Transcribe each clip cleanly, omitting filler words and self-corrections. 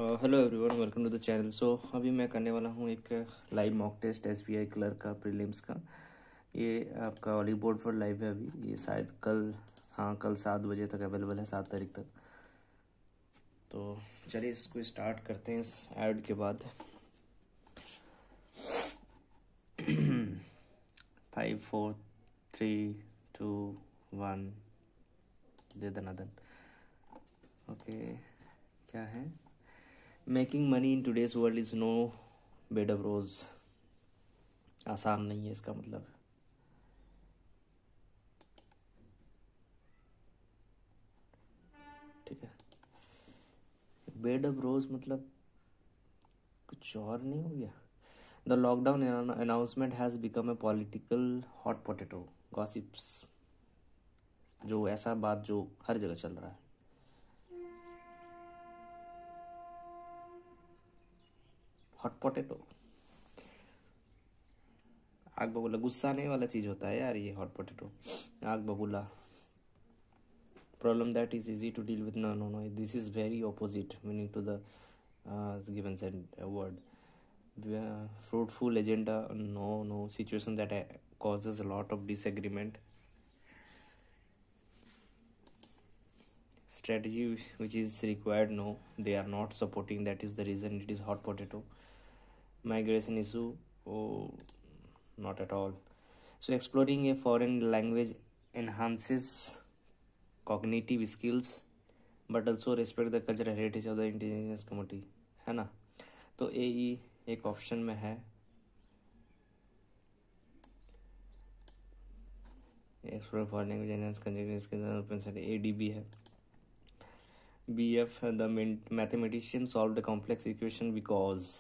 Hello everyone, welcome to the channel. So अभी मैं करने वाला हूँ एक live mock test SBI clerk का प्रीलिम्स का। ये आपका ऑली बोर्ड पर लाइव है अभी। ये शायद कल 7 बजे तक अवेलेबल है, 7 तारीख तक। तो चलिए इसको स्टार्ट करते हैं इस ऐड के बाद। 5 4 3 2 1 दे दनादन। ओके, क्या है? Making money in today's world is no bed of rose. आसान नहीं है इसका मतलब। ठीक है, बेड ऑफ रोज मतलब कुछ और नहीं हो गया। The lockdown announcement has become a political hot potato gossips. जो ऐसा बात जो हर जगह चल रहा है। हॉट पोटैटो, आग बबूला, गुस्सा आने वाला चीज होता है यार ये हॉट पोटैटो, आग बबूला। Problem that is easy to deal with. No no no, this is very opposite meaning to the given word. Fruitful agenda, no. Situation that causes a lot of disagreement. Strategy which is required, no. They are not supporting, that is the reason it is hot potato. Migration issue, oh, not at all. So exploring a foreign language enhances cognitive skills but also respect the cultural heritage of the indigenous community, है ना। तो ए एक option में है, explore foreign language enhance conjunctive skills, ADB है। BF, the mathematician solved a complex equation because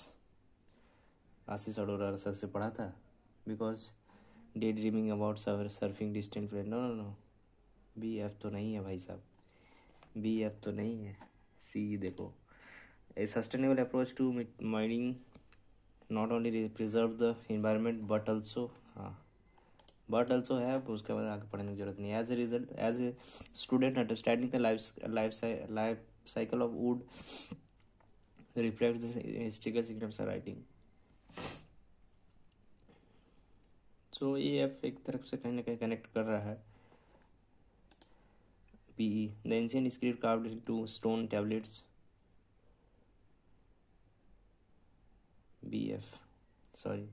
Ashish Arora sir से पढ़ा था। Because day dreaming about surfing distant friend. No no no, BF तो नहीं है भाई साहब, BF तो नहीं है। सी देखो, a sustainable approach to mining not only preserve the environment but also, हाँ बट ऑल्सो है, उसके बाद आगे पढ़ने की जरूरत नहीं। As a result, as a student understanding the life cycle of would reflect the historical significance of writing. So F एक तरफ से कहीं ना कहीं कनेक्ट कर रहा है। PE, the ancient script carved into stone tablets. BF, sorry.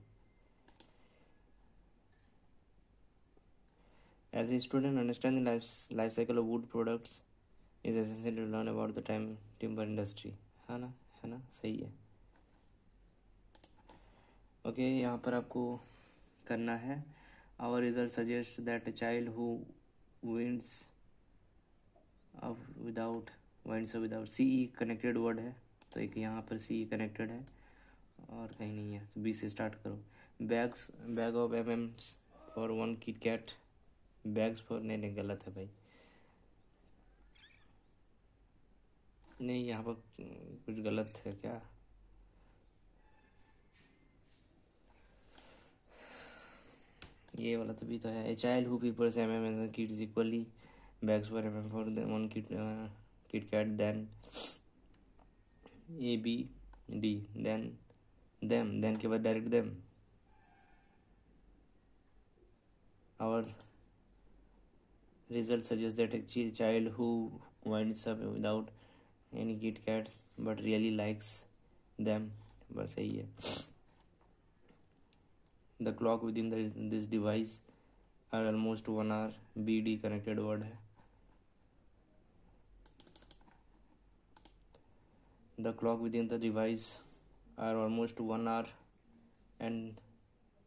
As a student, understanding life cycle of wood products is essential to learn about the timber industry. है ना, सही है। ओके, यहाँ पर आपको करना है। Our result suggests that a child who wins without CE connected word है, तो एक यहाँ पर CE कनेक्टेड है और कहीं नहीं है, तो B से स्टार्ट करो। Bag of MMs for 1 KitKat. Bags for, नहीं गलत है भाई, नहीं यहाँ पर कुछ गलत है क्या? ये वाला तो भी तो है। A child who prefers MM kids equally bags for MM for 1 KitKat, then ABD, then के बाद direct them. Our result suggests that a child who winds up without any Kit Kats but really likes them, बस यही है। The clock within this device are almost 1 hour, BD connected word है। The clock within the device are almost 1 hour and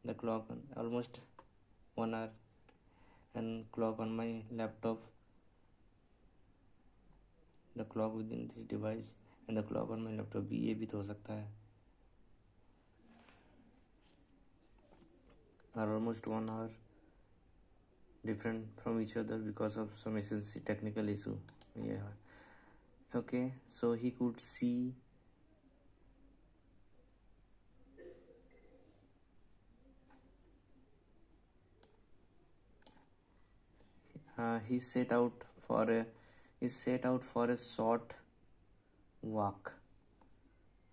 the clock almost 1 hour and clock on my laptop, the clock within this device and the clock on my laptop, ये भी तो हो सकता है। are almost 1 hour different from each other because of some technical issue. Yeah, okay, so he could see he set out for a short walk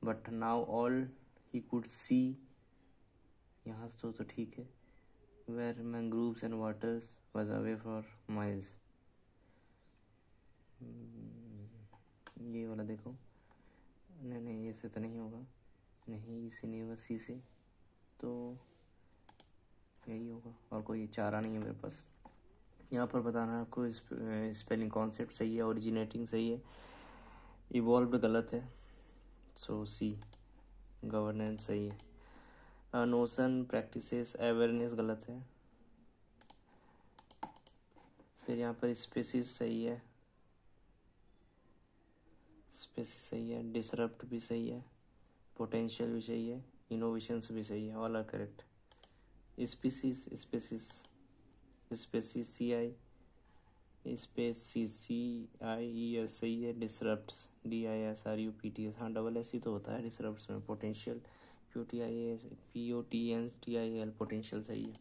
but now all he could see, यहाँ तो ठीक है, where mangroves and waters was away for miles. ये वाला देखो, नहीं ये से तो नहीं होगा, नहीं इसी नहीं होगा, सी से, तो यही होगा, और कोई चारा नहीं है मेरे पास। यहाँ पर बताना है आपको, स्पेलिंग कॉन्सेप्ट सही है, ओरिजिनेटिंग सही है, इवॉल्व गलत है, सो सी। गवर्नेंस सही है, नोशन प्रैक्टिसेस अवेयरनेस गलत है, फिर यहाँ पर स्पेसिस सही है, स्पेसिस सही है, डिसरप्ट भी सही है, पोटेंशियल भी सही है, इनोवेशंस भी सही है, all are correct. Species, species, species C I, species C I E S सही है, disrupts D I S R U P T S, हाँ डबल एस ही तो होता है डिसरप्ट्स में। Potential Q T I S P O T N T I L, potential सही है।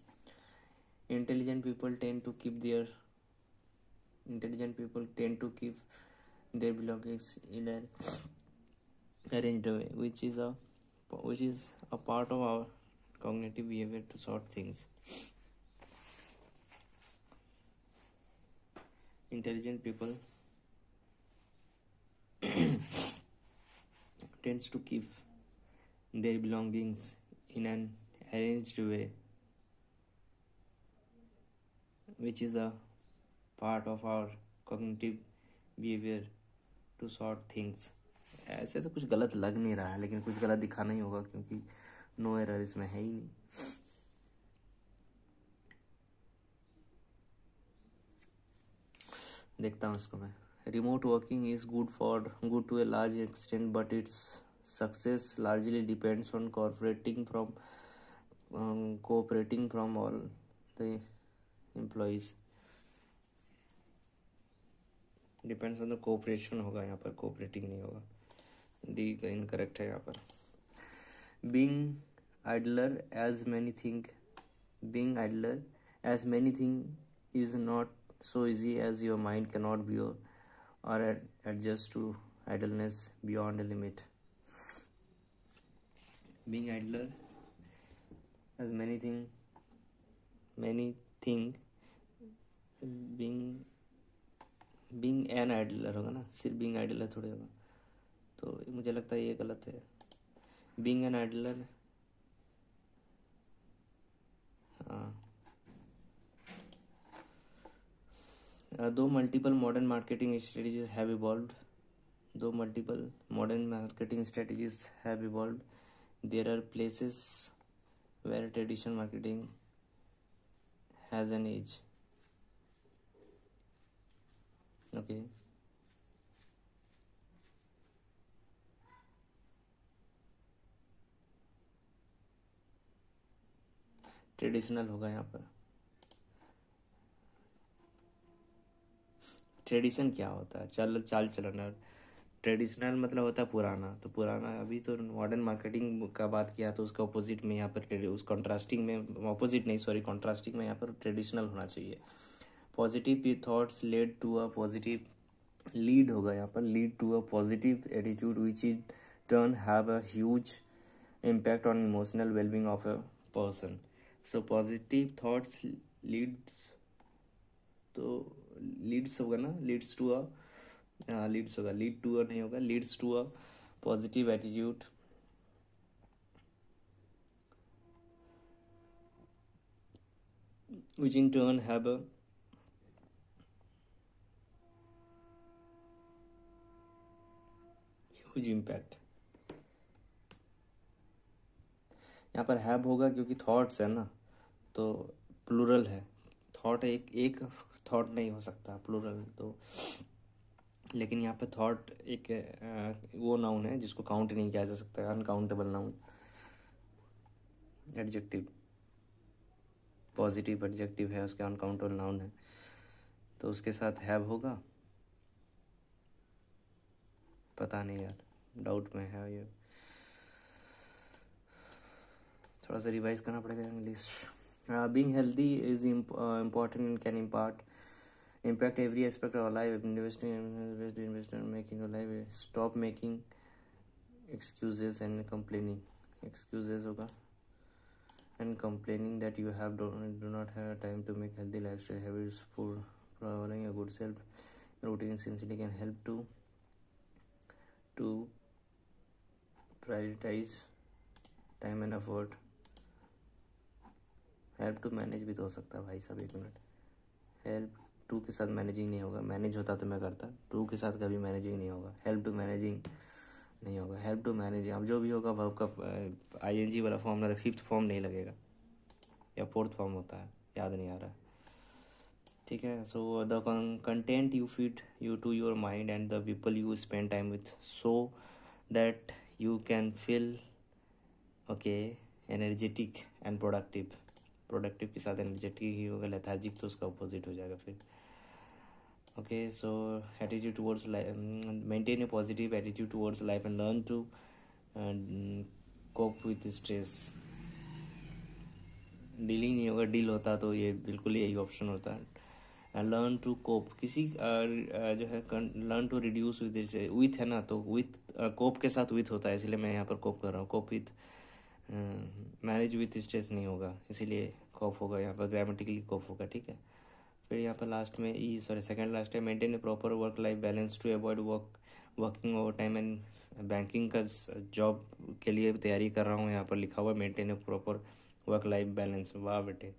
Intelligent people tend to keep their, intelligent people tend to keep their belongings in an arranged way, which is a part of our cognitive behavior to sort things. Intelligent people tends to keep their belongings in an arranged way, which is a part of our cognitive behavior to sort things. ऐसे तो कुछ गलत लग नहीं रहा है, लेकिन कुछ गलत दिखाना ही होगा क्योंकि नो एरर इसमें है ही नहीं। देखता हूँ इसको मैं। Remote working is good to a large extent, but its success largely depends on cooperating from all the employees. Depends on the cooperation होगा यहाँ पर, कोऑपरेटिंग नहीं होगा, डी का इनकरेक्ट है यहाँ पर। Being idler as many thing is not so easy as your mind cannot bear or adjust to idleness beyond a limit. Being idler as being an idler होगा ना, सिर्फ being idler थोड़ी होगा, तो मुझे लगता है ये गलत है। being an idler, हाँ, though multiple modern marketing strategies have evolved, there are places where traditional marketing has an edge. Okay. Traditional होगा यहाँ पर। ट्रेडिशन क्या होता है? चाल चलन। ट्रेडिशनल मतलब होता है पुराना, तो पुराना, अभी तो मॉडर्न मार्केटिंग का बात किया तो उसका ऑपोजिट में यहाँ पर उस कॉन्ट्रास्टिंग में यहाँ पर ट्रेडिशनल होना चाहिए। पॉजिटिव थॉट्स लीड होगा यहाँ पर, lead to a positive attitude which in turn have a huge impact on emotional wellbeing of a person. So positive thoughts leads होगा ना, लीड टू अ नहीं होगा, leads to a positive attitude which in turn have a huge impact। यहाँ पर have होगा क्योंकि thoughts है ना, तो प्लूरल है, थॉट एक थॉट नहीं हो सकता प्लूरल, तो लेकिन यहाँ पे थॉट एक वो नाउन है जिसको काउंट नहीं किया जा सकता, uncountable noun. Adjective, positive adjective है, उसके अनकाउंटेबल नाउन है, तो उसके साथ हैव होगा। पता नहीं यार, डाउट में है ये, थोड़ा सा रिवाइज करना पड़ेगा English. Being healthy is important and can impact every aspect of our life. Investing, making your life, stop making excuses and complaining, excuses होगा and complaining that you do not have time to make healthy lifestyle habits. For following a good self routine essentially can help to prioritize time and effort. Help to manage भी तो हो सकता है भाई साहब, एक minute. Help to के साथ मैनेजिंग नहीं होगा, मैनेज होता तो मैं करता, टू के साथ कभी मैनेजिंग नहीं होगा, हेल्प टू मैनेजिंग नहीं होगा, हेल्प टू मैनेजिंग। अब जो भी होगा वर्ब का आईएनजी वाला फॉर्म ना, फिफ्थ फॉर्म नहीं लगेगा या फोर्थ फॉर्म होता है, याद नहीं आ रहा। ठीक है, so the content you feed you to your mind and the people you spend time with, so that you can feel okay energetic and productive. Productive के साथ एनर्जेटिक ही होगा, लेथार्जिक तो उसका अपोजिट हो जाएगा फिर। Okay, so attitude towards life, maintain a positive attitude towards life and learn to cope with stress. Dealing नहीं होगा, डील होता तो ये बिल्कुल यही ऑप्शन होता है। लर्न टू कोप, किसी जो है लर्न टू रिड्यूस विथ है ना, तो विथ कोप के साथ विथ होता है, इसलिए मैं यहाँ पर कोप कर रहा हूँ। Cope with, manage with stress नहीं होगा, इसीलिए कोप होगा यहाँ पर, ग्रामेटिकली कोप होगा। ठीक है, फिर यहाँ पर लास्ट में सेकंड लास्ट है, maintain a proper work life balance to avoid working over time and banking का जॉब के लिए तैयारी कर रहा हूँ, यहाँ पर लिखा हुआ maintain a proper work life balance. वाह बेटे,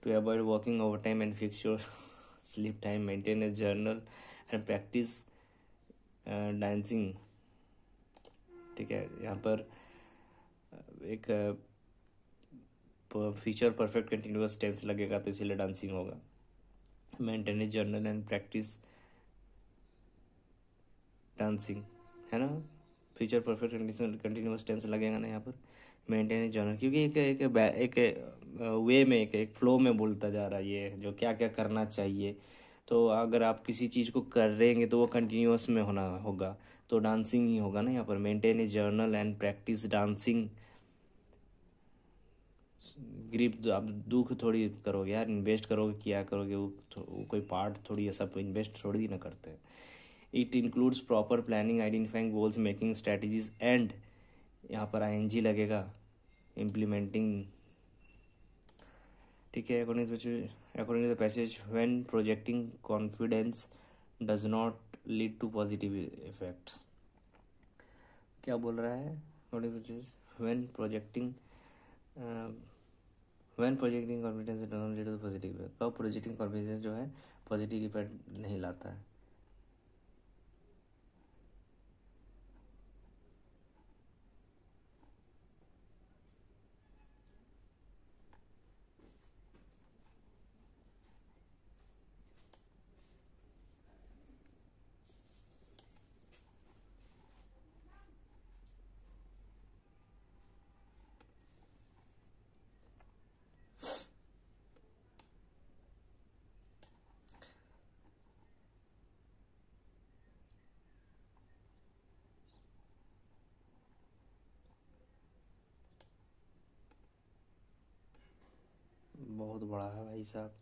to avoid working over time and fix your sleep time, maintain a journal and practise dancing. ठीक है, यहाँ पर एक फ्यूचर परफेक्ट कंटिन्यूअस टेंस लगेगा तो इसीलिए डांसिंग होगा। Maintain a journal and practise dancing, है ना, फ्यूचर परफेक्ट कंटिन्यूअस टेंस लगेगा ना यहाँ पर, मेंटेन ए जर्नल, क्योंकि एक वे में एक फ्लो में बोलता जा रहा है ये, जो क्या क्या करना चाहिए। तो अगर आप किसी चीज़ को कर रहेंगे तो वो कंटिन्यूअस में होना होगा, तो डांसिंग ही होगा ना यहाँ पर। Maintain a journal and practise dancing. Grip, आप दुख थोड़ी करोगे यार, इन्वेस्ट करोगे, क्या करोगे, वो कोई पार्ट थोड़ी है, सब इन्वेस्ट थोड़ी ना करते हैं। It includes proper planning, identifying goals, making strategies and, यहाँ पर आईएनजी लगेगा, इम्प्लीमेंटिंग। ठीक है, according to the passage, when projecting confidence does not lead to positive effects. क्या बोल रहा है according to when projecting confidence does not lead to positive effect. कब प्रोजेक्टिंग कॉन्फिडेंस जो है पॉजिटिव इफेक्ट नहीं लाता है। बहुत बड़ा है भाई साहब,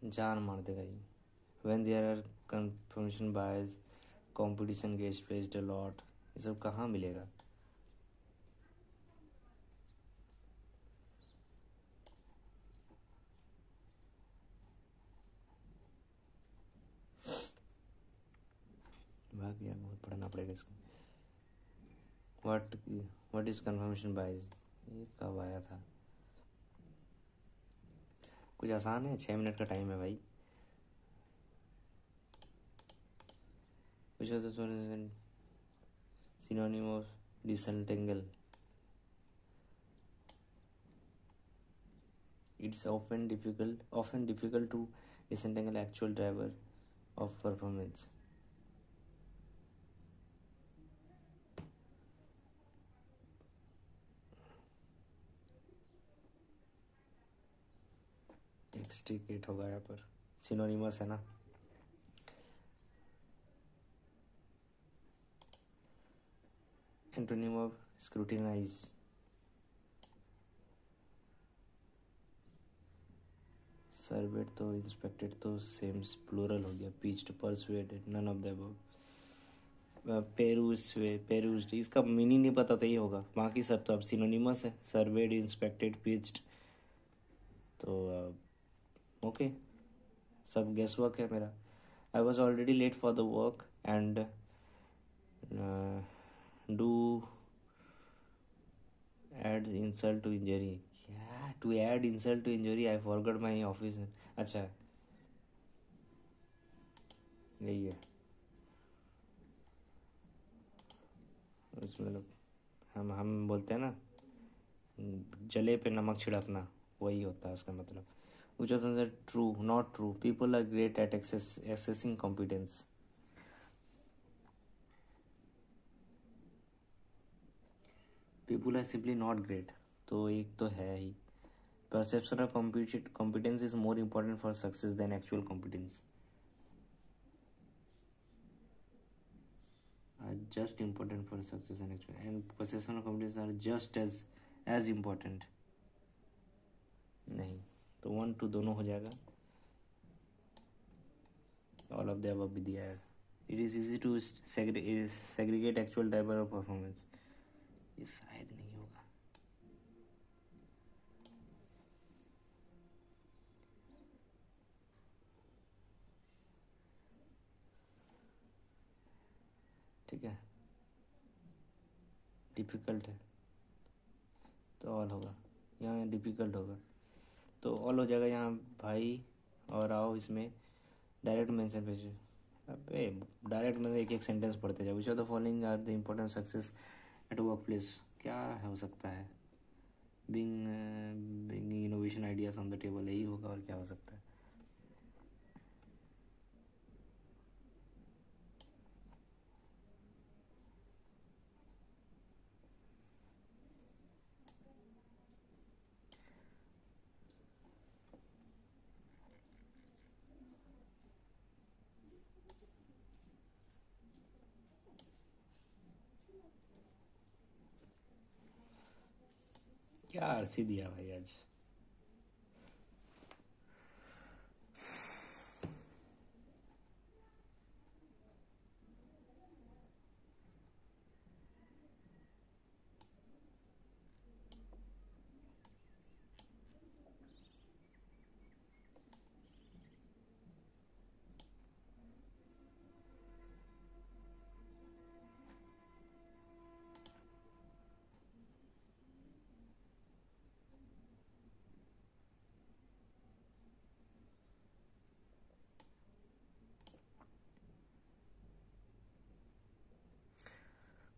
जान मार देगा ये। When there are confirmation bias, competition gets placed a lot, ये सब कहाँ मिलेगा। भाग गया, बहुत पढ़ना पड़ेगा इसको। व्हाट इज कंफर्मेशन बायस, ये कब आया था। कुछ आसान है, 6 मिनट का टाइम है भाई। कुछ तो synonym of disentangle, it's often difficult to disentangle actual driver of performance. Extricate होगा यहाँ पर, सिनोनिमस है ना। एंटोनिम ऑफ स्क्रूटिनाइज, सर्वेड तो इंस्पेक्टेड तो सेम प्लूरल हो गया। Pitched, persuaded, none of the above. Peruse इसका मीनिंग नहीं पता तो ये होगा, बाकी सब तो अब सिनोनिमस है, सर्वेड, इंस्पेक्टेड, पिच्ड, तो ओके, सब गेस वर्क है मेरा. I was already late for the work and do add insult to injury. क्या to add insult to injury, I forgot my office. अच्छा यही है उसमें, मतलब हम बोलते हैं ना जले पे नमक छिड़कना, वही होता है उसका मतलब. which was answer true, not true. People are great at assessing competence. People are simply not great. तो एक तो है ही. Perception of competence is more important for success than actual competence. Are just important for success and actual, and perception of competence are just as important. नहीं, तो 1 2 दोनों हो जाएगा. All of the above भी दिया है. It is easy to segregate actual type of performance. ये शायद नहीं होगा. ठीक है, डिफ़िकल्ट है तो ऑल होगा, यहाँ डिफ़िकल्ट होगा तो ऑल हो जाएगा यहाँ भाई. और आओ इसमें डायरेक्ट मेंशन पे. अबे डायरेक्ट में एक एक सेंटेंस पढ़ते जाओ. Which of the following are the important success at work place. क्या हो सकता है? Bring innovation ideas on the table, यही होगा और क्या हो सकता है. क्या आरसी दिया भाई आज.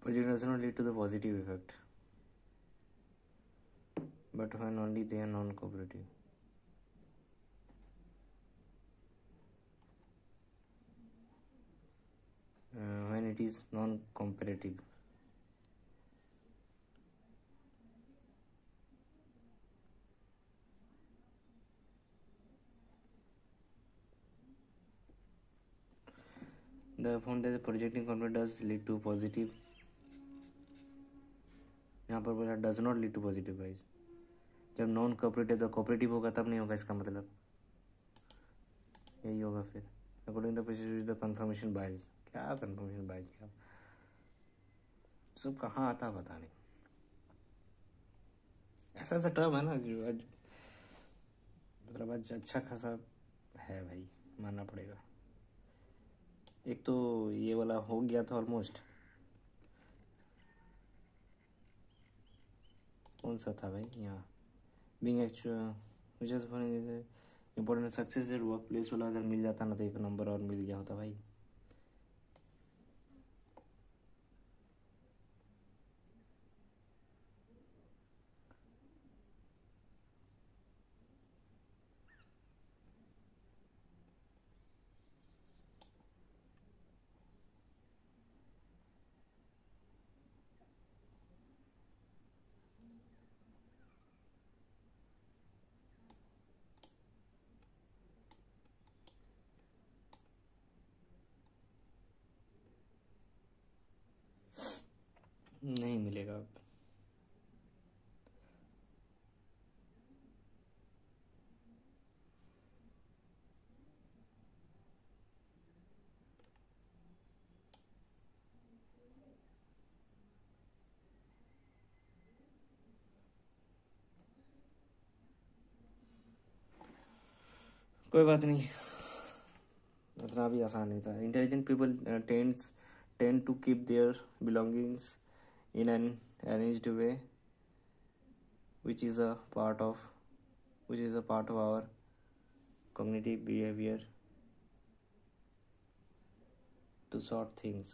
Project does not lead to the positive effect, but when only they are non-cooperative. When it is non-comparative. The found that the projecting conflict does lead to positive. यहाँ पर बोला does not lead to positive wise. जब non cooperative तो cooperative होगा तब नहीं होगा, इसका मतलब यही होगा फिर. According the process the confirmation bias. क्या कंफर्मेशन बाइज, क्या सब कहाँ आता है पता नहीं. ऐसा ऐसा टर्म है ना जो आज मतलब आज अच्छा खासा है भाई, मानना पड़ेगा. एक तो ये वाला हो गया था ऑलमोस्ट. कौन सा था भाई यहाँ, बीइंग एक्चुअल मुझे तो important success rate work place वाला अगर मिल जाता ना तो एक नंबर और मिल गया होता भाई. नहीं मिलेगा अब. कोई बात नहीं, इतना भी आसान नहीं था. Intelligent people tend to keep their belongings in an arranged way, which is a part of our cognitive behavior to sort things.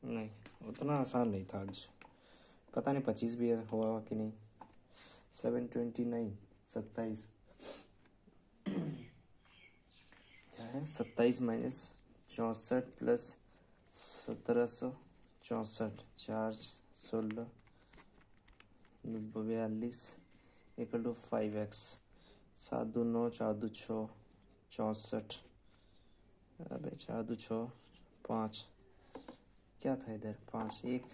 नहीं, उतना आसान नहीं था आज. पता नहीं 25 भी हुआ कि नहीं. 729 27 क्या है? 27 minus 64 plus 1764 4 16 42 equal to 5x. 7 2 9 4 2 6 64. अबे 4 2 6 5 क्या था इधर? 5 1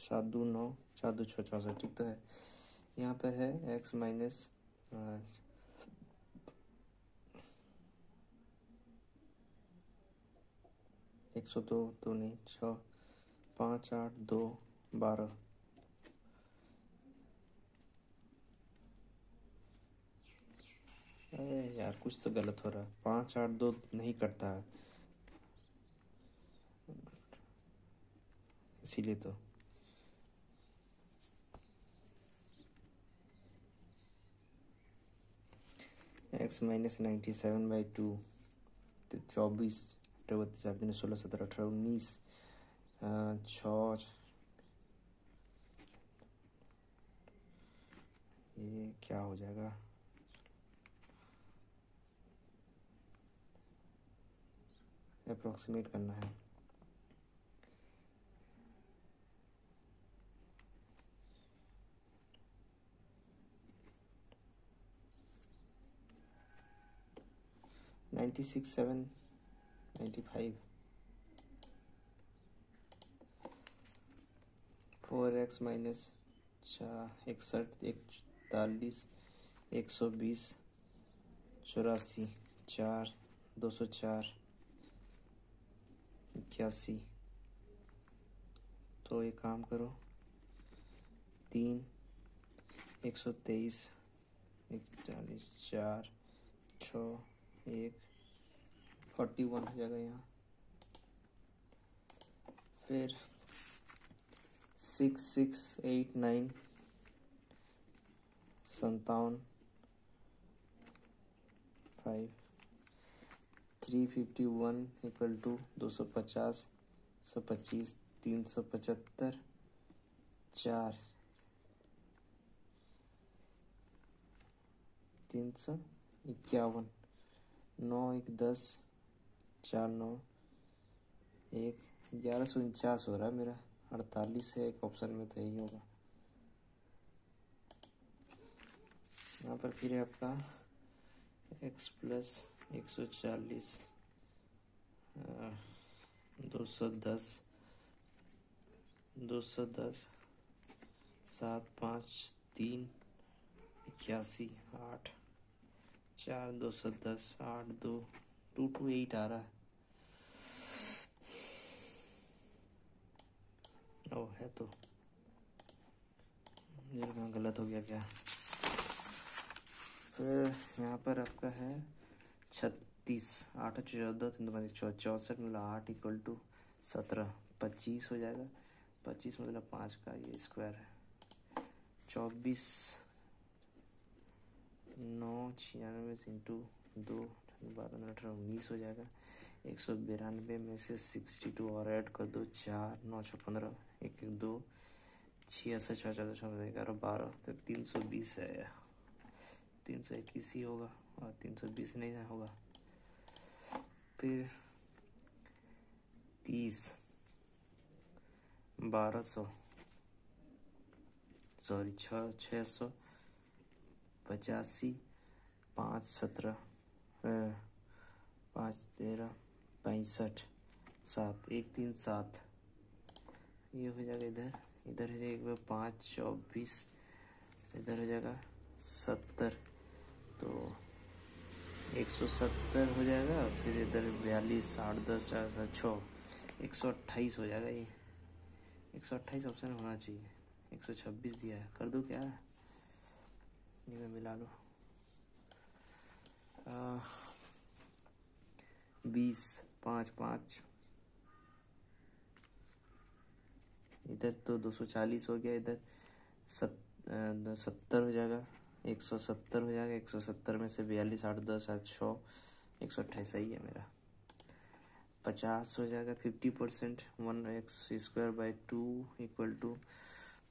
7 2 9 4 2 6 64. ठीक तो है. यहाँ पर है x माइनस 102 तो नहीं 6 5 8 2 12. अरे यार कुछ तो गलत हो रहा है. 5 8 2 नहीं कटता है इसीलिए तो. x माइनस 97/2 तो 24 32 8 दिन 16 17 18 19 6 ये क्या हो जाएगा? अप्रोक्सीमेट करना है. Ninety 95 4x minus 61 41 120 84 4 204 81. तो एक काम करो 3 123 41 4 6 1 41 हो जाएगा यहाँ. फिर 6 6 8 9 57 5 351 इक्वल टू 250 125 375 4 351 9 1 10 4 9 1 1149 हो रहा है मेरा. 48 है एक ऑप्शन में तो यही होगा. यहाँ पर फिर है आपका x प्लस 140 210 7 5 3 81 8 4 210 8 2 228 आ रहा है. ओ है तो ये कहाँ गलत हो गया क्या? फिर यहाँ पर आपका है 36 8 14 3 64 मतलब 8 इक्वल टू 17 25 हो जाएगा. 25 मतलब 5 का ये स्क्वायर है. 24 9 96 इंटू 2 12 18 19 हो जाएगा. 192 में से 62 और ऐड कर दो. 4 9 6 15 1 1 2 66 6 14 14 11 12 तो 320 है. 321 ही होगा और 320 नहीं होगा. फिर 30 1200 सॉरी 685 5 17 5 13 65 7 1 3 7 ये हो जाएगा. इधर हो जाएगा 5 24 इधर हो जाएगा 70 तो 170 हो जाएगा. फिर इधर 42 8 10 4 7 6 128 हो जाएगा. ये 128 ऑप्शन होना चाहिए. 126 दिया है, कर दूँ क्या? ये मैं मिला लूँ। 20, 5, 5, इधर तो 240 हो गया, इधर 70 हो जाएगा, 170 हो जाएगा। 170 में से 42, 8, 10, 8, 6, 128 सही है मेरा। 50 हो जाएगा, 50%। 1x²/2 इक्वल टू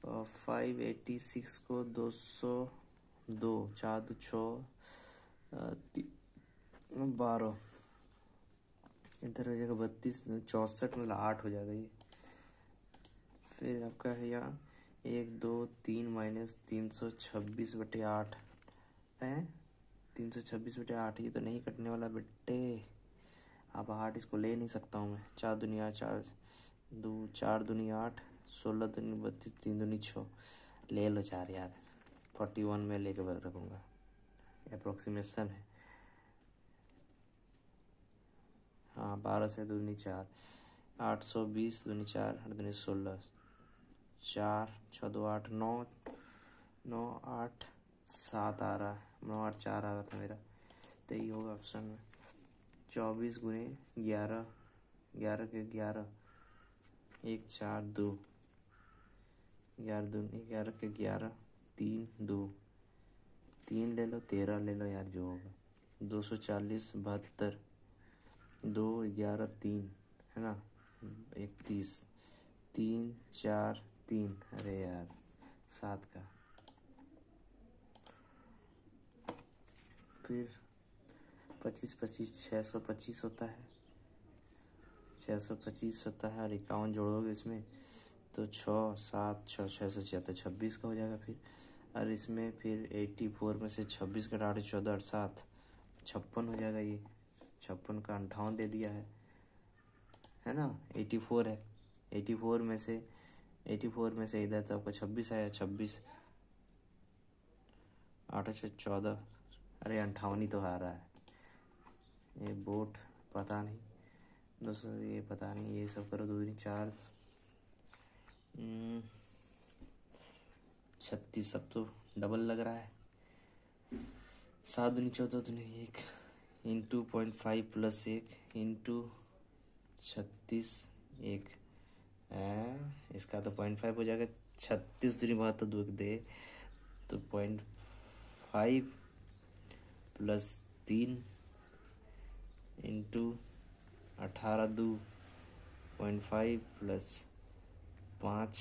586 को 202, 4, 2, 6, 12, इधर हो जाएगा 32, 64, मतलब 8 हो जाएगा ये। फिर आपका है यहाँ 1, 2, 3 माइनस 326/8 है। 326/8 ये तो नहीं कटने वाला बेटे। अब 8 इसको ले नहीं सकता हूँ मैं। 4 दूनी 8, 4 दूनी 8, 16 दूनी 32, 3 दूनी 6, ले लो 4 यार। 41 में लेके रखूँगा, अप्रोक्सीमेशन है। हाँ 12 से दूनी 4, 820 दूनी 4, 8 दूनी 16, 4, 6, 2, 8, 9, 9, 8, 7 आ रहा है, 9, 8, 4 आ रहा था मेरा, तो यही होगा ऑप्शन में। 24 गुने 11, 11 के 11, 1, 4, 2, 11 के 11, 3, 2, 3 ले लो, 13 ले लो यार, जो होगा 240, 72, 2, 11, 3 है ना, 31, 3, 4, 3, अरे यार 7 का। फिर 25, 25, 625 होता है, 625 होता है, और 51 जोड़ोगे इसमें तो 6, 7, 6, 676, 26 का हो जाएगा। फिर और इसमें फिर 84 में से 26 का 8, 14, 8, 7, 56 हो जाएगा। ये 56 का 58 दे दिया है ना। 84 है, 84 में से इधर तो आपका 26 आया, 26, 8, 14, अरे 58 ही तो आ रहा है। ये बोट पता नहीं दोस्तों, ये पता नहीं, ये सब करो। 2 दूनी 4, 36, सब तो डबल लग रहा है। 7 दूनी 14, दूनी 1 इंटू 0.5 प्लस 1 इंटू 36, 1 इसका तो 0.5 हो जाएगा। 36 दूनी बात तो 2 दे, तो 0.5 प्लस 3 इंटू 18, 2, 0.5 प्लस 5,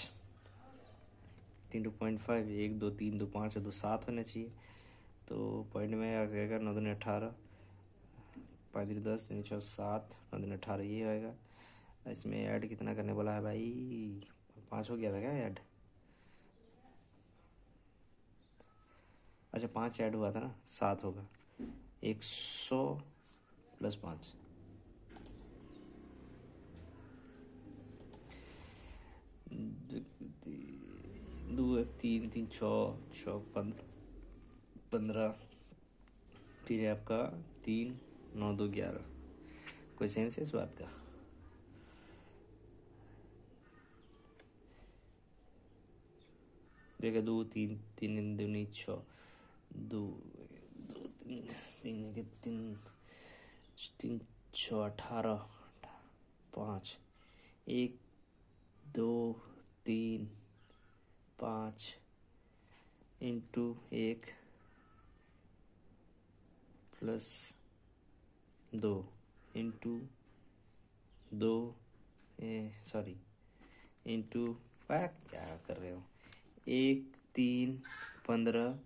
3 टू 0.5, 1, 2, 3, 2, 5, 2, 7 होना चाहिए। तो पॉइंट में आ जाएगा 9 दूनी 18, 5 दूनी 10, 3, 4, 7, 9 दूनी 18, ये आएगा। इसमें ऐड कितना करने वाला है भाई? 5 हो गया था क्या ऐड? अच्छा 5 ऐड हुआ था ना, 7 होगा। 100 प्लस 5, 2, 3, 3, 6, 15, फिर है आपका 3, 9, 2, 11। कोई सेंस है इस बात का? देखिए 2, 3, 3 दूनी 6, 2, 2, 3, 3, 3, 6, 18, 5, 1, 2, 3, 5 into 1 plus 2 into 2, sorry into, क्या कर रहे हो? 1, 3, 15,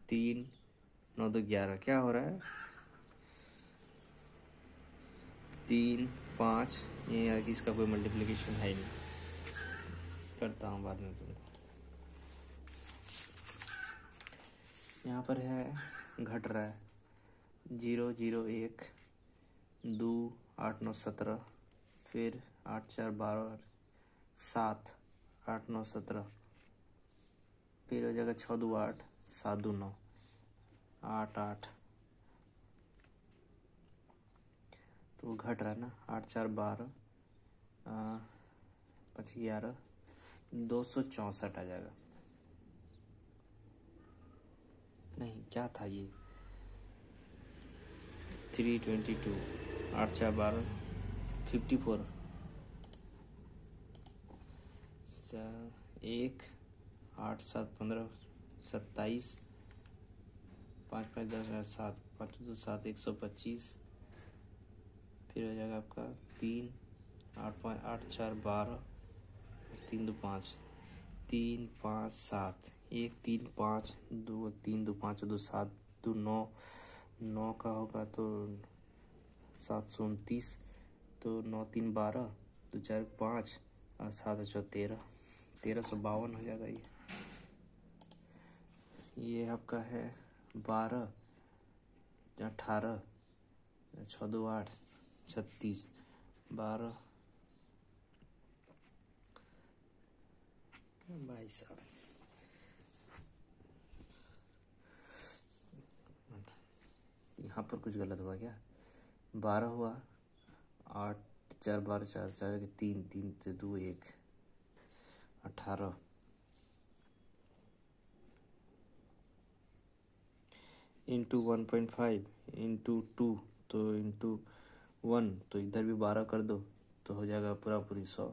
3, 9, 2, 11, क्या हो रहा है? 3, 5, ये यार कि इसका कोई मल्टीप्लिकेशन है ही नहीं। करता हूँ बाद में तुमको। यहाँ पर है, घट रहा है 0, 0, 1, 2, 8, 9, 17, फिर 8, 4, 12, 7, 8, 9, 17, फिर हो जाएगा 6, 2, 8, 7, 2, 9, 8, 8, तो वो घट रहा है ना। 8, 4, 12, 5, 11, 264 आ जाएगा। नहीं, क्या था ये, 322, 8 4 12, 54, 1 8 7 15 27, 5 5 10 7 5 2 7 125, फिर हो जाएगा आपका 3 8 5 8 4 12, 3 2 5, 3 5 7, 1 3 5 2 3 2 5 2 7 2 9, 9 का होगा तो 729, तो 9 3 12, 2 4 5 और 7 4 13, 1352 हो जाएगा ये। ये आपका है 12 18 6 2 8 36, 12 भाई साहब, यहाँ पर कुछ गलत हुआ क्या? 12 हुआ, 8 4 12 4 4 के 3 3 से 2 1, 18 इंटू 1.5 इंटू 2, तो इंटू 1, तो इधर भी 12 कर दो तो हो जाएगा पूरा पूरी 100,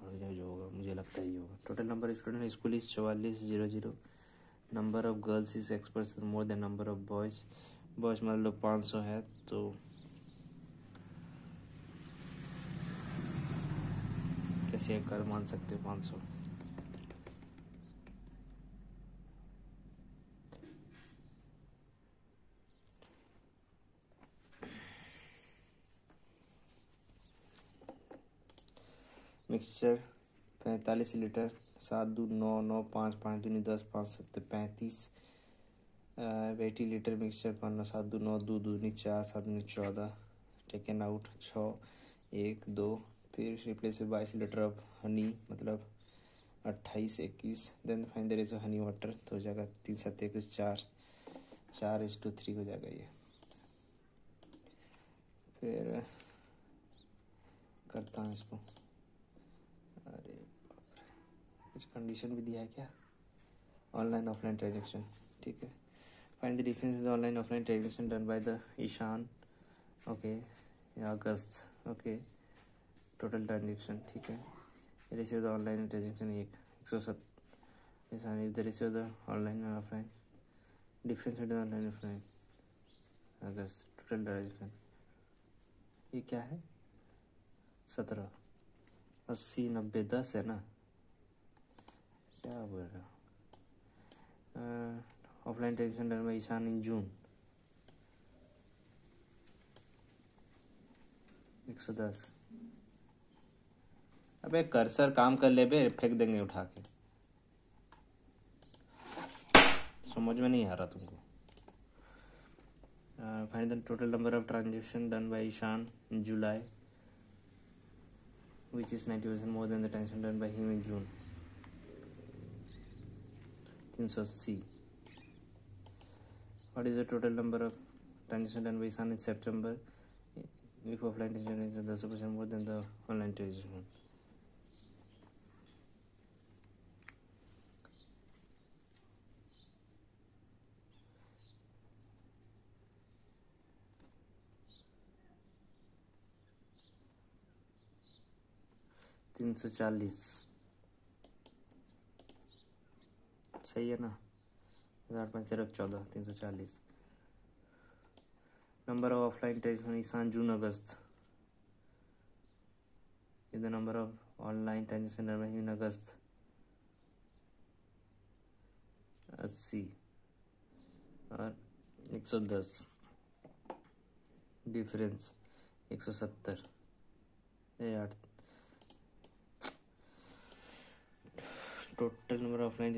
और जो होगा मुझे लगता है ये होगा। Total number of student school is 4400। Number of girls is 6% more than number of boys. Boys मान लो 500 है तो कैसे कर मान सकते हो 500? मिक्सचर 45 लीटर, 7 2 9 9 5 5 2 10 5 7 35, 80 लीटर मिक्सचर पाना, 7 2 9 2 2 4 7 14, टेकन आउट 6 1 2, फिर रिप्लेस 22 लीटर ऑफ हनी, मतलब 28 21, then find the ratio honey water, तो हो जाएगा 3 7 21 4 4:3 हो जाएगा ये। फिर करता हूँ इसको, अरे बाप रे, कुछ कंडीशन भी दिया है क्या? ऑनलाइन ऑफलाइन ट्रांजेक्शन, ठीक है। Find the difference in online offline transaction done by the Ishan, okay, या अगस्त, ओके। टोटल ट्रांजेक्शन, ठीक है। Ratio the online transaction 107, Ishan if the ratio the online and offline, difference between online offline अगस्त, total transaction ये क्या है? 17 80 90 10 है ना, क्या बोल रहा हूँ? Offline transaction done by Ishan in June 110। अबे कर्सर काम कर ले बे, फेंक देंगे उठा के, समझ में नहीं आ रहा तुमको। Find the total number of transaction done by Ishan in जुलाई which is 90% more than the transaction done by him in June, 380। What is the total number of transaction done by Ishan in September if offline transaction is 10% more than the online transaction? $340 सही है ना? 14 340। Number of offline transaction Ishan June August, the number of online transaction in August 80 और 110, difference 170, 8। Total number of offline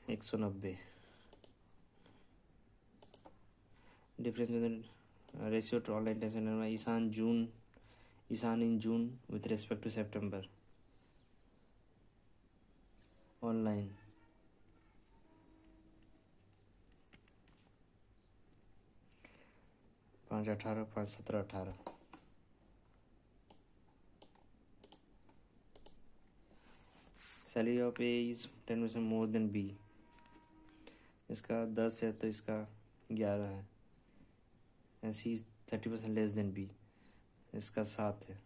190, difference ratio to online transaction Ishan in June with respect to September online 5 18 5 17 18, salary of A is 10% more than B. इसका 10 है तो इसका 11 है। And C is 30% less than B. इसका 7 है।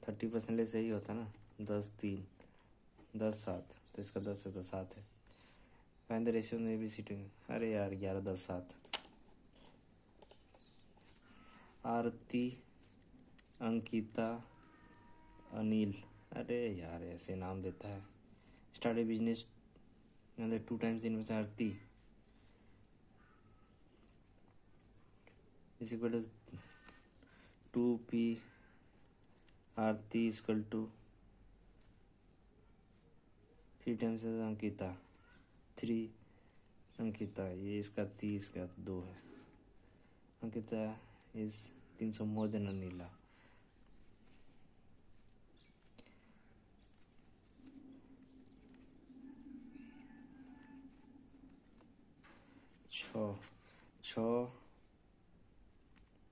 30% less यही होता है ना, 10 3 10 7, तो इसका 10 है तो 7 है। फाइंड द रेशियो में बी सीटिंग। अरे यार 11 10 7। आरती, अंकिता, अनिल, अरे यार ऐसे नाम देता है। Start A business 2 times the investment Aarti is equal to 2p Aarti is equal to 3 times Ankita 3 Ankita. ये इसका 30 का 2 है। Ankita is 300 more than Anila. छ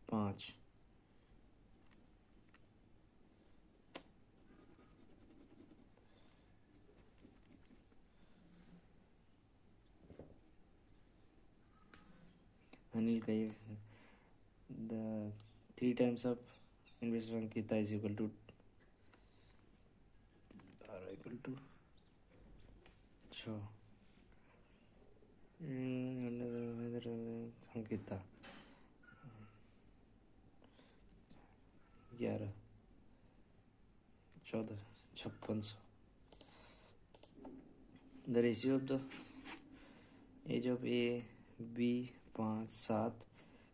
5 अनिल का ये the 3 times of investor Ankita is equal to छ Ankita 11 14 5600। The ratio of the age of A B 5 7,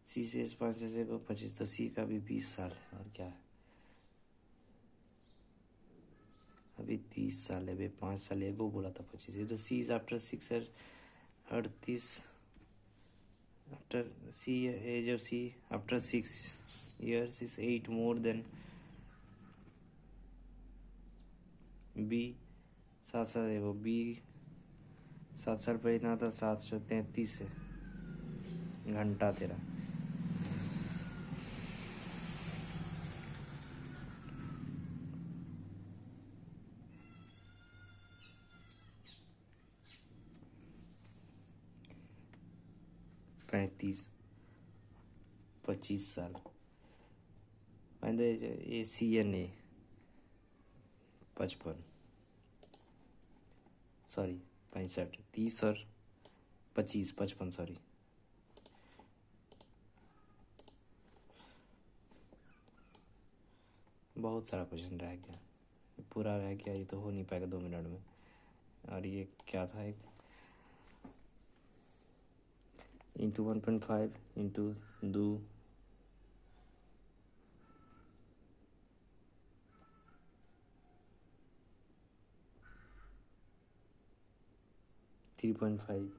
C से 5 जैसे को 25, तो सी का भी 20 साल है। और क्या है, अभी 30 साल है, 5 साल है, वो बोला था 25 है। तो C is after 6 year 38 after C age of C after 6 years is 8 more than B. 7 साल है वो, बी 7 साल पहले इतना था, 733 है घंटा तेरा। पैंतीस 25 साल। ए सी एन ए 55 सॉरी 65 30 और 25 55 सॉरी। बहुत सारा क्वेश्चन रह गया, पूरा रह गया, ये तो हो नहीं पाएगा 2 मिनट में। और ये क्या था, एक इंटू 1.5 इंटू 2 3.5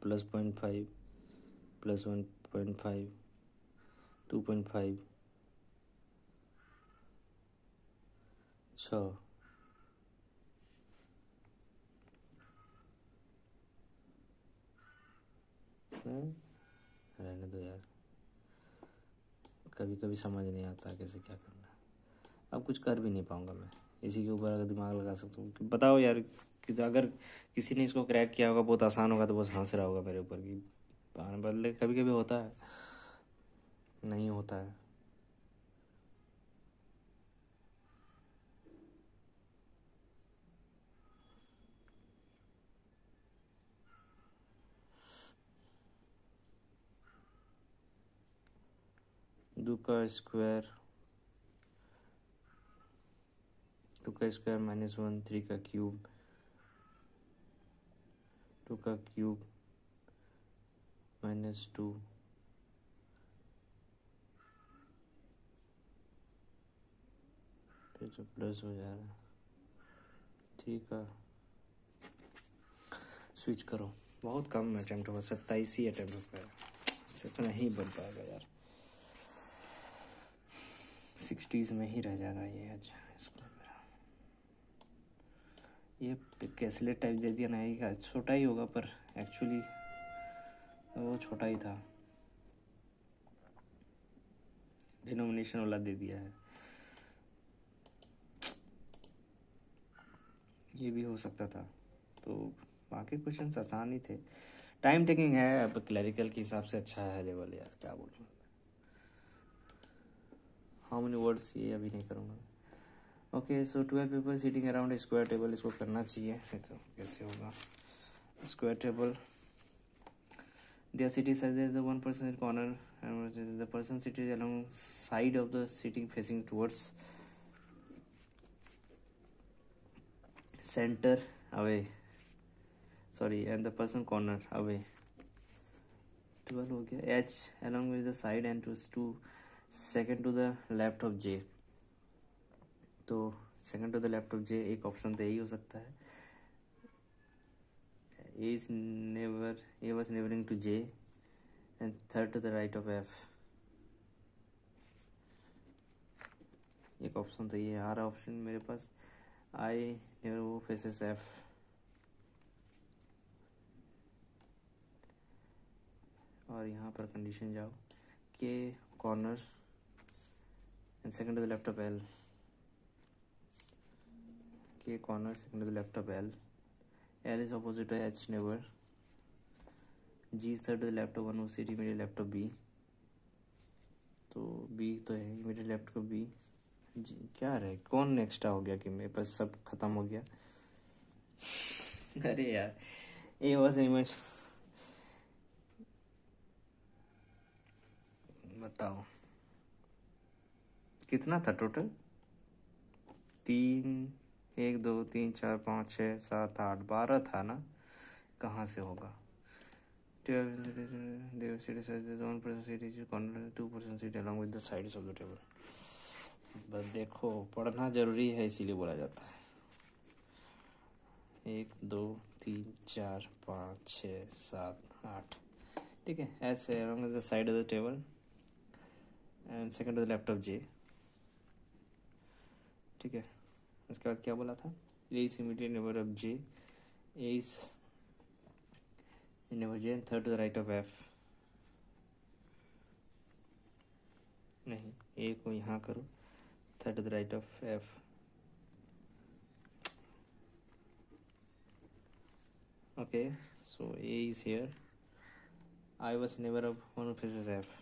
प्लस 0.5 प्लस 1.5 2.5 6 रहने दो यार, कभी कभी समझ नहीं आता कैसे क्या करना। अब कुछ कर भी नहीं पाऊंगा मैं, इसी के ऊपर अगर दिमाग लगा सकता हूँ। बताओ यार कि अगर किसी ने इसको क्रैक किया होगा, बहुत आसान होगा, तो बस हंस रहा होगा मेरे ऊपर कि बदले कभी कभी होता है, नहीं होता है। दो का स्क्वायर -1 3 का क्यूब 2 का क्यूब -2 फिर जो प्लस हो जा रहा है। ठीक है, स्विच करो। बहुत कम अटेम्प्ट होगा, 27 ही अटेम्प्ट होगा, इससे तो नहीं बन पाएगा यार, 60s में ही रह जाएगा ये। अच्छा इसको ये कैसलेट टाइप दे दिया ना, ये छोटा ही होगा पर एक्चुअली वो छोटा ही था, डिनोमिनेशन वाला दे दिया है। ये भी हो सकता था। तो बाकी क्वेश्चंस आसान ही थे, टाइम टेकिंग है, अब क्लरिकल के हिसाब से अच्छा है लेवल यार, क्या बोलूँ। हाउ मेनी वर्ड्स, ये अभी नहीं करूँगा। Okay, so 12 people sitting around a square table, इसको करना चाहिए, नहीं तो कैसे होगा। Square table, their sitting such as the one person in corner and the person sitting along side of the sitting facing towards center away, sorry, and the person corner away, 12 हो गया। H along with the side and to second to the left of J, तो second to the left of J एक option तो यही हो सकता है। A was neighboring to J and third to the right of F, एक option तो ये आ रहा ऑप्शन मेरे पास। I never वो faces F, और यहाँ पर कंडीशन जाओ K corner and second to the left of L, K corner second to the left of L, L is opposite to H neighbor, G is third to the left of 1 who sit immediately left of B, तो B तो है immediately left of B, G क्या रहे, कौन extra हो गया कि मेरे पास सब खत्म हो गया। अरे यार, ए वॉज इमेज, बताओ कितना था टोटल, 3 1 2 3 4 5 6 7 8 12 था ना, कहाँ से होगा। 1 person seat is corner, 2 person seat along with the sides of the table। बस देखो, पढ़ना जरूरी है इसीलिए बोला जाता है। 1 2 3 4 5 6 7 8, ठीक है। ऐसे along with the side of the table and second to the left of J, ठीक है। उसके बाद क्या बोला था, A is immediate neighbor of J, A is neighbor J and third to the right of F, नहीं A को यहाँ करो, third to the right of F, okay, so A is here, I was neighbor of one who faces F,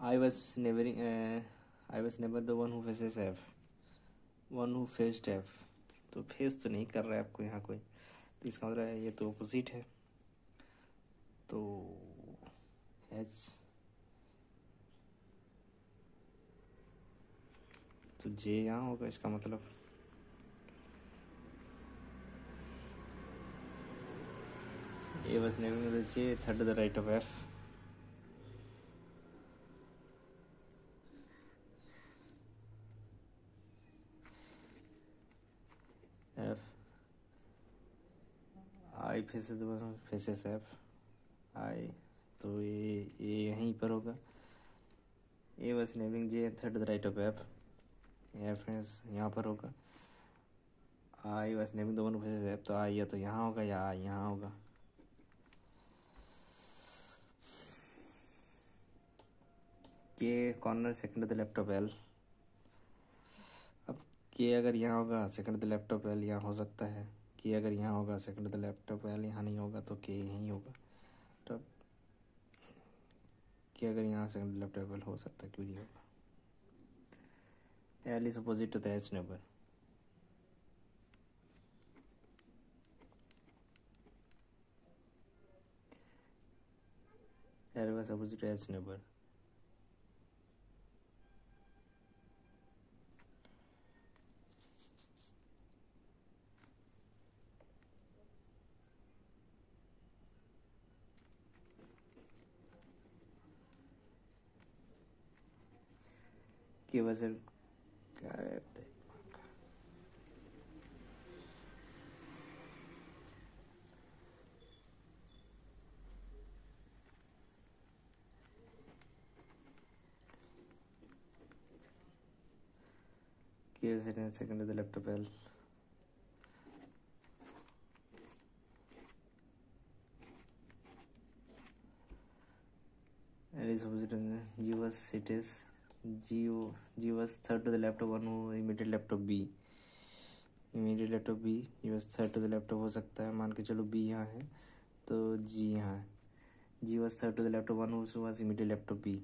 I was neighbor the one who faces F, one who faced F, तो face तो नहीं कर रहा है आपको यहाँ कोई, तो इसका मतलब है ये तो अपोजिट है, तो H तो J यहाँ होगा, इसका मतलब A was neighboring the J, third to the right of F, F, I faces the one faces F, I, तो ये यहीं पर होगा। A was neighboring J and third to the right of F, F यहाँ पर होगा। I was neighboring the one who faces F, तो I या तो यहाँ होगा या I यहाँ होगा। K corner second to the left of L, अब के अगर यहाँ होगा second to the left of L यहाँ हो सकता है, के अगर यहाँ होगा second to the left of L यहाँ नहीं होगा, तो के यहीं होगा। तो के अगर यहाँ second to the left of L हो सकता है, क्यों नहीं होगा। L is opposite to the H neighbor, L was opposite to H neighbor, के वजह क्या रहता है। give a second to the laptop L. L is opposite to G was it is G was third to the laptop 1 हो immediate laptop B. Immediate laptop B US third to the laptop हो सकता है. मान के चलो B यहाँ है तो जी यहाँ है. G was third to the laptop one was immediate laptop B.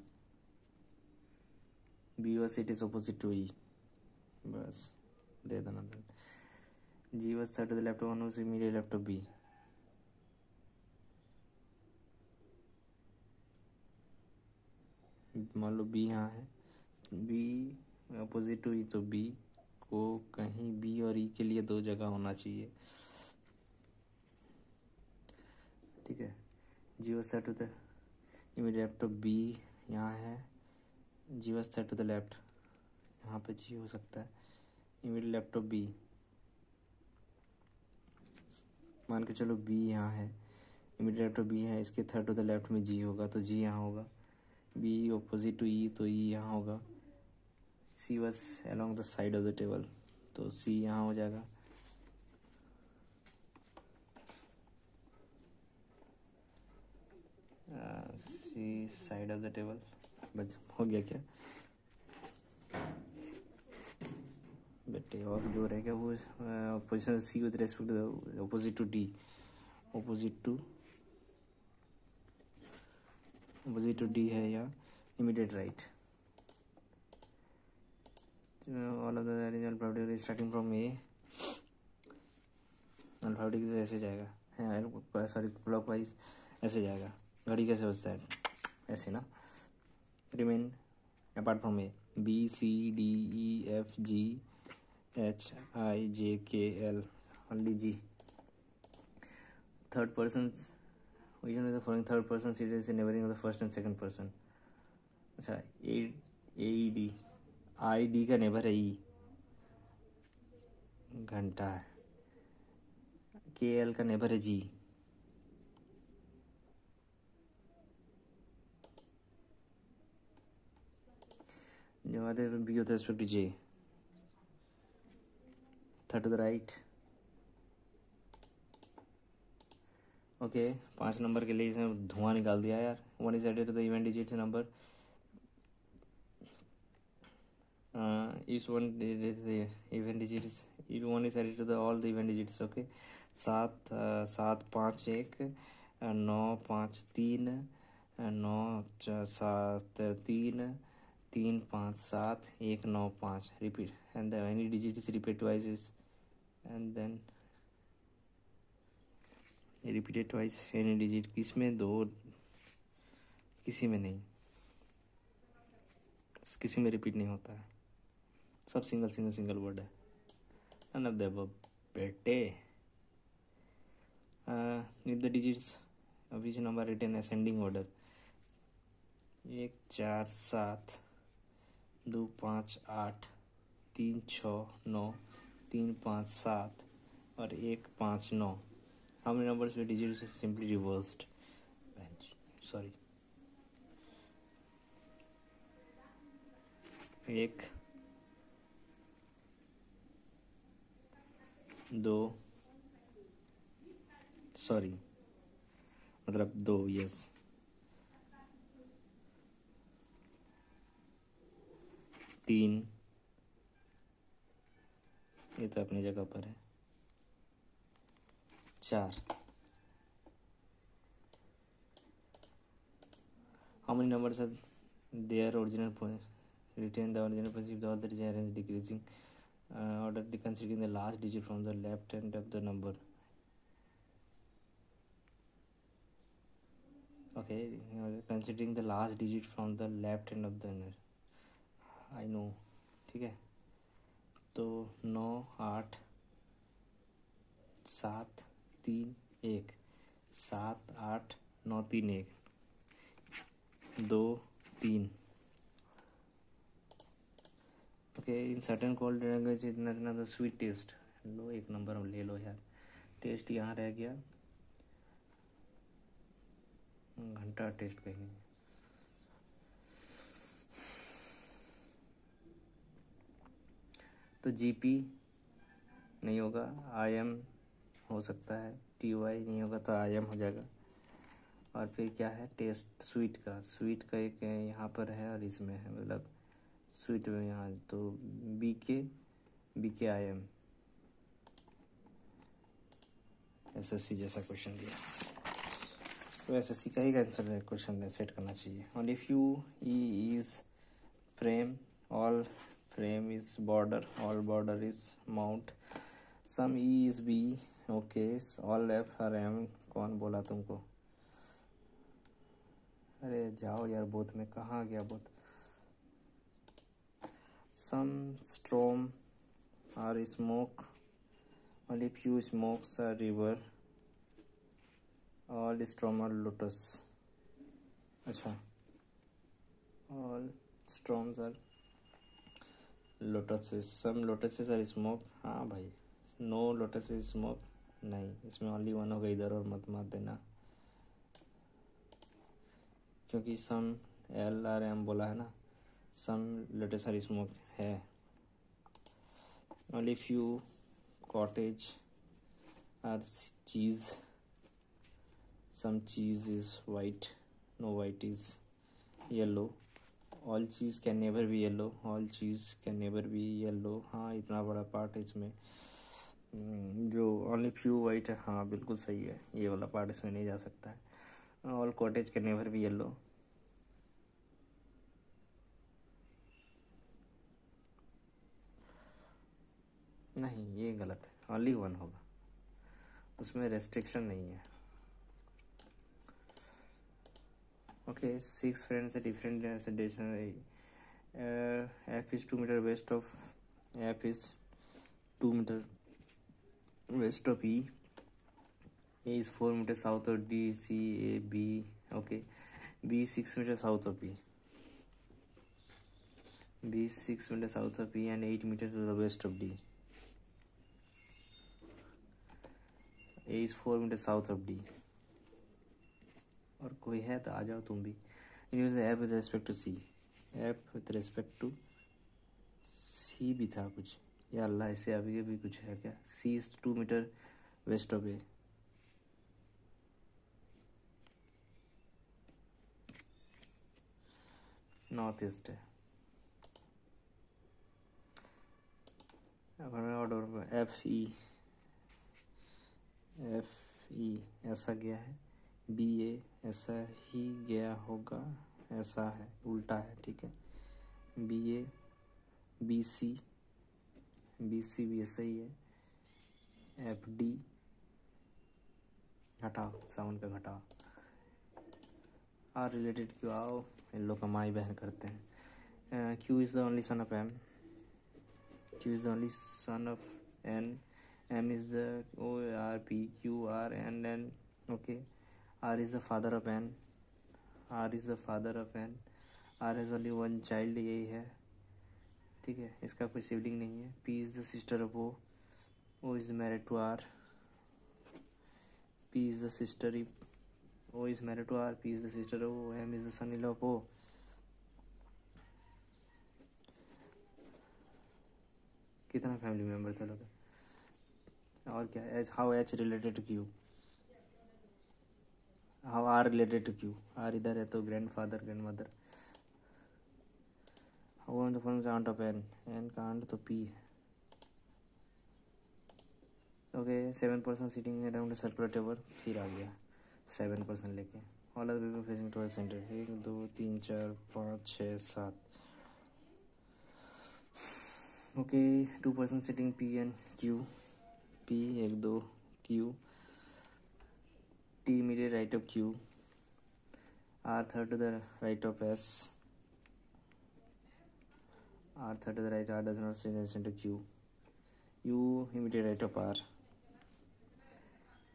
B was it is opposite to E. बस दे देना. G was third to the laptop one was immediate laptop B. मान लो बी यहाँ है. Be opposite to ई तो B को कहीं बी और ई के लिए दो जगह होना चाहिए. ठीक है. G was third to the immediate laptop B यहाँ है. G was third to the left यहाँ पे जी हो सकता है. इमीडिएट लैपटॉप बी मान के चलो बी यहाँ है. इमीडिएट लैपटॉप बी है. इसके थर्ड टू द लेफ्ट में जी होगा तो जी यहाँ होगा. बी ऑपोजिट टू ई तो ई यहाँ होगा. C was along the side of the table तो सी यहाँ हो जाएगा. C side of the table. बस हो गया क्या बेटे. और जो रहेगा वो position C with respect to opposite to D. Opposite to D है या immediate right. All of the alphabetic starting from A. Alphabetic ऐसे जाएगा. सॉरी क्लॉक वाइज ऐसे जाएगा. घड़ी कैसे बजता है ऐसे ना. Remain apart from A B C D E F G H I J K L only G. Third person which one is the following third person seated is the neighboring of the first and second person. अच्छा A D I D का neighbour है ई. घंटा है. के L का neighbour है जी. जो आते हैं बी होता है respect to J. Third to the right. Okay 5 number के लिए इसने धुआं निकाल दिया यार. One is added to the even digit number. Is one even digits if one is added to the all the even digits. Okay 7 5 1 9 5 3 9 7 3 3 5 7 1 9 5. Repeat and the any digit is repeat twice is and then repeated twice. Any digit किसमें दो किसी में नहीं. किसी में repeat नहीं होता है. सब सिंगल वर्ड है. नन ऑफ द अबव बेटे. If the digits of each number written ascending order 1 4 7 2 5 8 3 6 9 3 5 7 और 1 5 9. How many numbers were digits simply reversed? Sorry. 1 2 sorry मतलब 2 यस. 3 ये तो अपनी जगह पर है. 4. How many numbers are their original point? Retain the original point if the order is arranged decreasing order considering the last digit from the left end of the number. Okay, considering the last digit from the left end of the number. I know. ठीक है. तो 9 8 7 3 1 7 8 9 3 1 2 3. Okay in certain cold language इतना the sweet taste. लो एक number हम ले लो यार. Test यहाँ रह गया. घंटा टेस्ट कहीं. तो GP नहीं होगा, IM हो सकता है, TY नहीं होगा तो IM हो जाएगा। और फिर क्या है, टेस्ट स्वीट का एक यहाँ पर है और इसमें है, मतलब स्वीट में यहाँ, तो BK IM SSC जैसा क्वेश्चन दिया, तो SSC का ही आंसर क्वेश्चन सेट करना चाहिए। Only few E is frame, all frame is border, all border is mount, some E is B, okay, all F are M। कौन बोला तुमको? अरे जाओ यार, बोथ में कहाँ गया both? Some storm are smoke, only few smokes are river, all storm are lotus. अच्छा, all storms are lotuses, some lotuses are smoke. हाँ भाई, नो लोटस इज स्मोक नहीं, इसमें ओनली वन होगा, इधर और मत देना, क्योंकि सम LRM बोला है ना, सम लोटस आर स्मोक है। Only few cottage are cheese, some cheese is white, no white is yellow, all cheese can never be yellow, all cheese can never be yellow. हाँ, इतना बड़ा पार्ट है इसमें, जो ओनली फ्यू वाइट है, हाँ बिल्कुल सही है, ये वाला पार्ट इसमें नहीं जा सकता है। All cottage can never be yellow, नहीं ये गलत है, ओनली वन होगा, उसमें रेस्ट्रिक्शन नहीं है। ओके, 6 फ्रेंड्स है different destination, F is 2 meter west of, F is 2 meter west of E, A is 4 meter south of D, C, A, B, okay, B is 6 meter south of B, B is 6 meter south of E and 8 meter to the west of D, A is 4 meter south of D। और कोई है तो आ जाओ तुम भी। Use F with respect to C, F with respect to C भी था कुछ, या अल्लाह, इससे अभी भी कुछ है क्या? C is 2 meter west of A, north east है। अब हमें ऑर्डर F E ऐसा गया है, BA ऐसा ही गया होगा, ऐसा है, उल्टा है, ठीक है। BA BC भी ऐसा ही है, FD घटाओ, साउंड का घटाओ, आर रिलेटेड क्यों, आओ इन लोग का माई बहन करते हैं। Q is the only son of M, Q is the only son of N, M is the ORP, Q R N N, okay, R is the father of N, R is the father of N, R has only one child, यही है, ठीक है, इसका कोई sibling नहीं है। P is the sister of O, O is married to R, P is the sister if O is married to R, P is the sister of O, M is the son-in-law of O। कितना family member था लोग? और क्या, H, how H related to Q, how R related to Q, R इधर है तो grandfather grandmother. How one the function out of N, N का aunt तो P है। Okay, 7 person sitting around circular table, फिर आ गया 7 पर्सन लेके, all of people facing towards centre, 1 2 3 4 5 6 7। Okay, 2 person sitting P and Q, P 1 2 Q, T immediate right of Q, R third to the right of S, R third to the right, R does not stay adjacent to Q, U immediate right of R,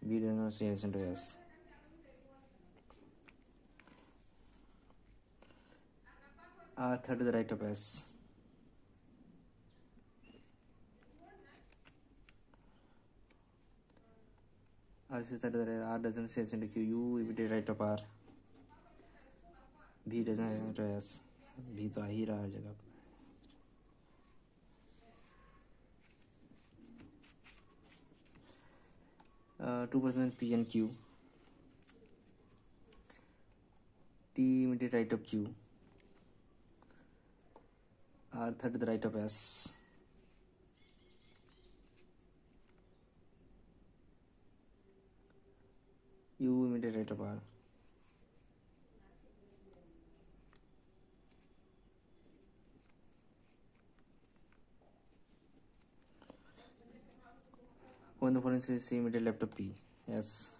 B does not stay adjacent to S, R third to the right of S, R is third to the right, R does not stay adjacent to Q, U immediate right of R, B does not adjacent to S, B तो आ ही रहा है जगह। 2% P and Q. T immediate right of Q. R third the right of S. U immediate right of R. When the following is C immediate left of P. S.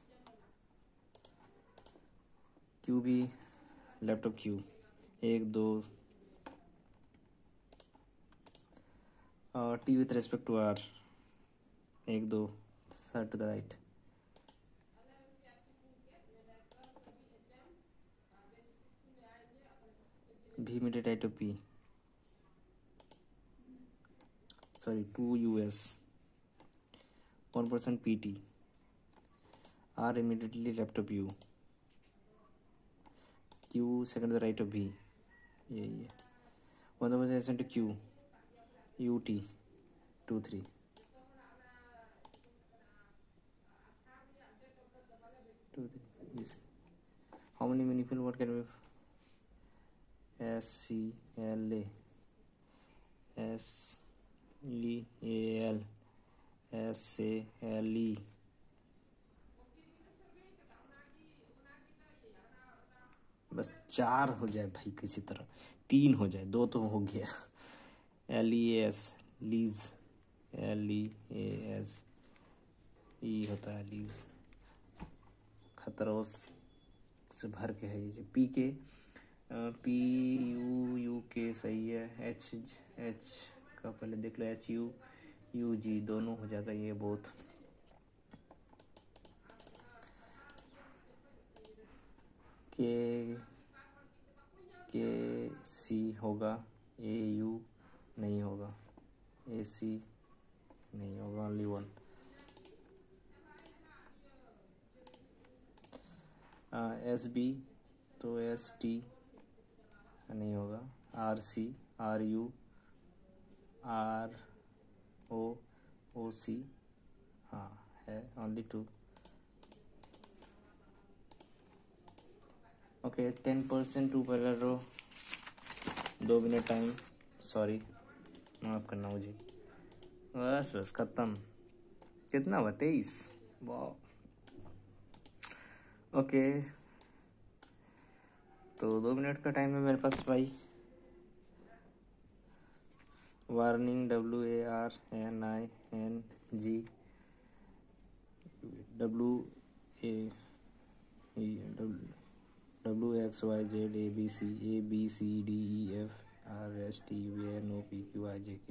Q भी left of Q. 1 2 T with respect to R. 1 2 third to the right. V immediate right of P. Sorry, 2 US. 1% PT. R immediately left of U. Q second to the right of V. Yeah. 1% adjacent to Q. UT 2 3. Yes. How many meaningful words can we have? S C L A S E A L S A L E. बस 4 हो जाए भाई, किसी तरह 3 हो जाए, 2 तो हो गया. LEAS lease. LEAS ई होता है लीज. खतरोस से भर के है ये. पी के PU सही है. H का पहले देख लो. HUG दोनों हो जाएगा ये बोथ. के सी होगा. AU नहीं होगा. AC नहीं होगा. ओनली 1. SB तो ST नहीं होगा. RC RU ROC हाँ है. ओनली 2. ओके 10% 2 पर रो. 2 मिनट टाइम. सॉरी, माफ़ करना मुझे. बस ख़त्म. कितना हुआ? 23. वाह. ओके तो 2 मिनट का टाइम है मेरे पास भाई. Warning WARNING WXYZ ABCDEFRSTUVNOPQRJK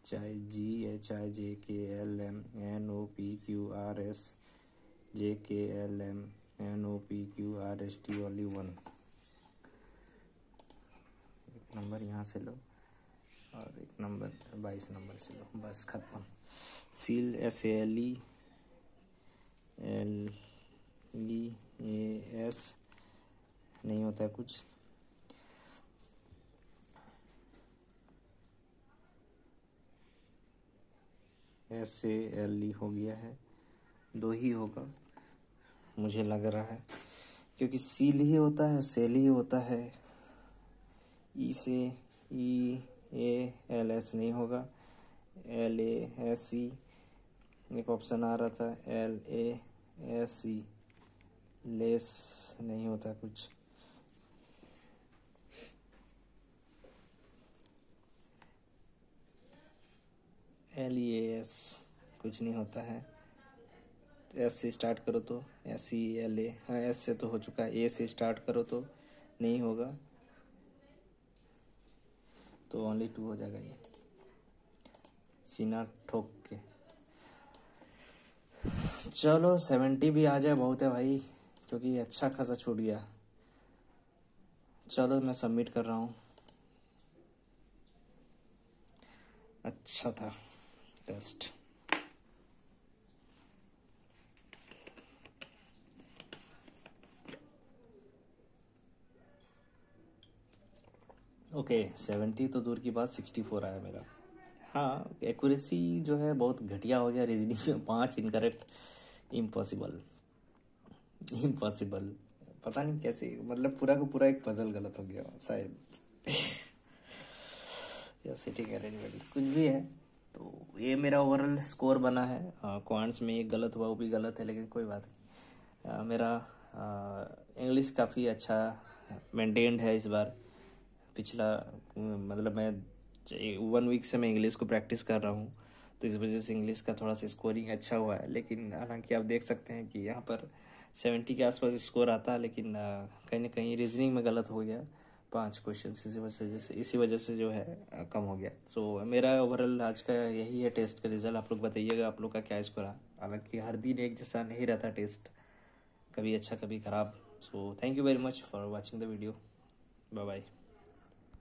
GHIJKLMNOPQRSJKLMNOPQRST only 1. एक नंबर यहाँ से लो और एक नंबर 22 नंबर से लो. बस खत्म. सील SALELEAS नहीं होता है कुछ. SALE हो गया है. 2 ही होगा मुझे लग रहा है, क्योंकि सील ही होता है, सेल ही होता है. ई से EALS नहीं होगा. LASE एक ऑप्शन आ रहा था. LASE लेस नहीं होता कुछ. LEAS कुछ नहीं होता है. S से स्टार्ट करो तो SELA. हाँ S से तो हो चुका है. A से स्टार्ट करो तो नहीं होगा, तो ओनली 2 हो जाएगा ये. सीना ठोक के. चलो 70 भी आ जाए बहुत है भाई, क्योंकि अच्छा खासा छूट गया. चलो मैं सबमिट कर रहा हूँ. अच्छा था टेस्ट. ओके 70 तो दूर की बात, 64 आया मेरा. हाँ एक्यूरेसी जो है बहुत घटिया हो गया. रीजनिंग में 5 इनकरेक्ट. इम्पॉसिबल, इम्पॉसिबल, पता नहीं कैसे, मतलब पूरा का पूरा एक पजल गलत हो गया शायद या सिटिंग अरेंजमेंट कुछ भी है। तो ये मेरा ओवरऑल स्कोर बना है। क्वांट्स में एक गलत हुआ, वो भी गलत है, लेकिन कोई बात नहीं। मेरा इंग्लिश काफ़ी अच्छा मेंटेन्ड है इस बार। पिछला मतलब मैं 1 वीक से मैं इंग्लिश को प्रैक्टिस कर रहा हूँ, तो इस वजह से इंग्लिश का थोड़ा सा स्कोरिंग अच्छा हुआ है। लेकिन हालांकि आप देख सकते हैं कि यहाँ पर 70 के आसपास स्कोर आता है, लेकिन कहीं ना कहीं रीजनिंग में गलत हो गया 5 क्वेश्चन, इसी वजह से जो है कम हो गया। सो मेरा ओवरऑल आज का यही है टेस्ट का रिजल्ट। आप लोग बताइएगा आप लोग का क्या स्कोर रहा। हालांकि हर दिन एक जैसा नहीं रहता टेस्ट, कभी अच्छा कभी ख़राब। So thank you very much for watching the video. Bye bye.